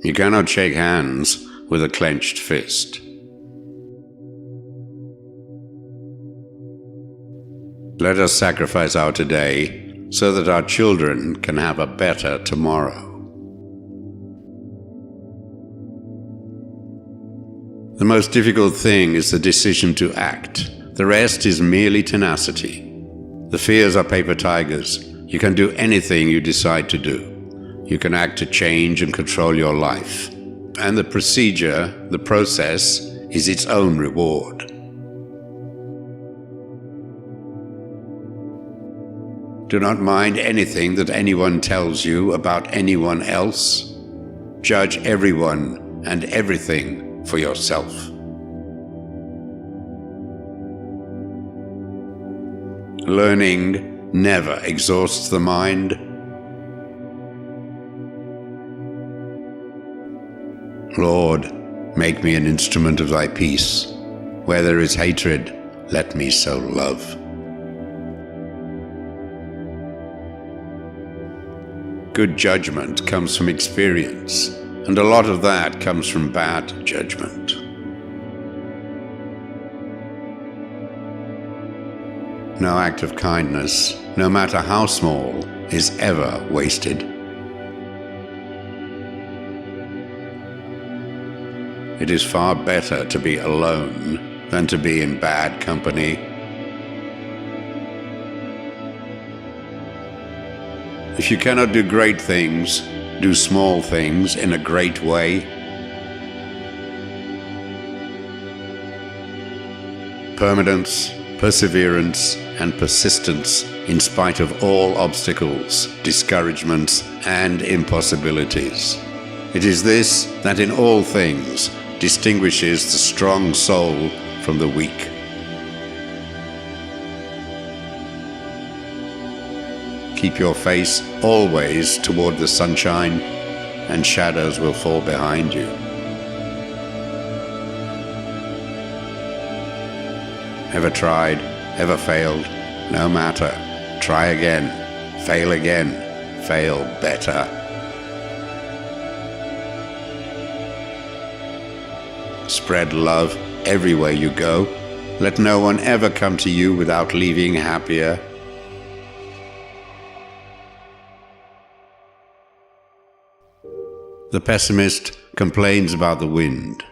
You cannot shake hands with a clenched fist. Let us sacrifice our today so that our children can have a better tomorrow. The most difficult thing is the decision to act. The rest is merely tenacity. The fears are paper tigers. You can do anything you decide to do. You can act to change and control your life. And the procedure, the process, is its own reward. Do not mind anything that anyone tells you about anyone else. Judge everyone and everything for yourself. Learning never exhausts the mind. Lord, make me an instrument of thy peace. Where there is hatred, let me sow love. Good judgment comes from experience, and a lot of that comes from bad judgment. No act of kindness, no matter how small, is ever wasted. It is far better to be alone than to be in bad company. If you cannot do great things, do small things in a great way. Permanence, perseverance, and persistence in spite of all obstacles, discouragements, and impossibilities. It is this that in all things distinguishes the strong soul from the weak. Keep your face always toward the sunshine, and shadows will fall behind you. Ever tried, ever failed? No matter. Try again, fail better. Spread love everywhere you go. Let no one ever come to you without leaving happier. The pessimist complains about the wind.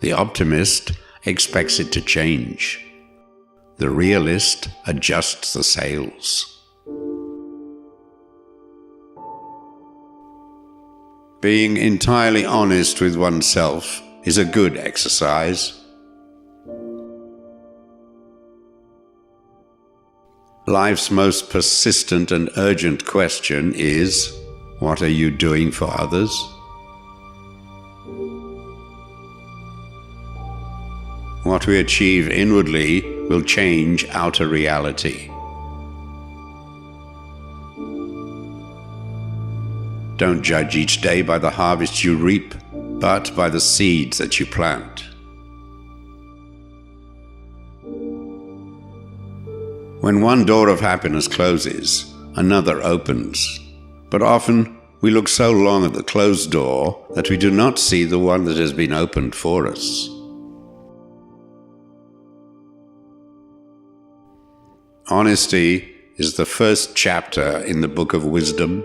The optimist expects it to change. The realist adjusts the sails. Being entirely honest with oneself is a good exercise. Life's most persistent and urgent question is, what are you doing for others? What we achieve inwardly will change outer reality. Don't judge each day by the harvest you reap, but by the seeds that you plant. When one door of happiness closes, another opens. But often we look so long at the closed door that we do not see the one that has been opened for us. Honesty is the first chapter in the book of wisdom.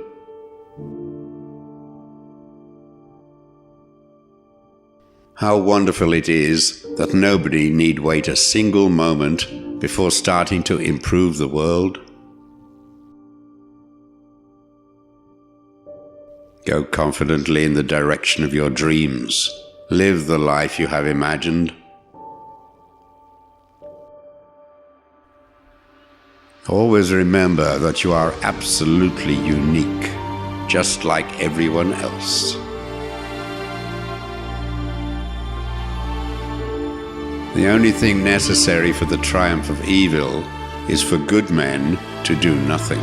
How wonderful it is that nobody need wait a single moment before starting to improve the world. Go confidently in the direction of your dreams. Live the life you have imagined. Always remember that you are absolutely unique, just like everyone else. The only thing necessary for the triumph of evil is for good men to do nothing.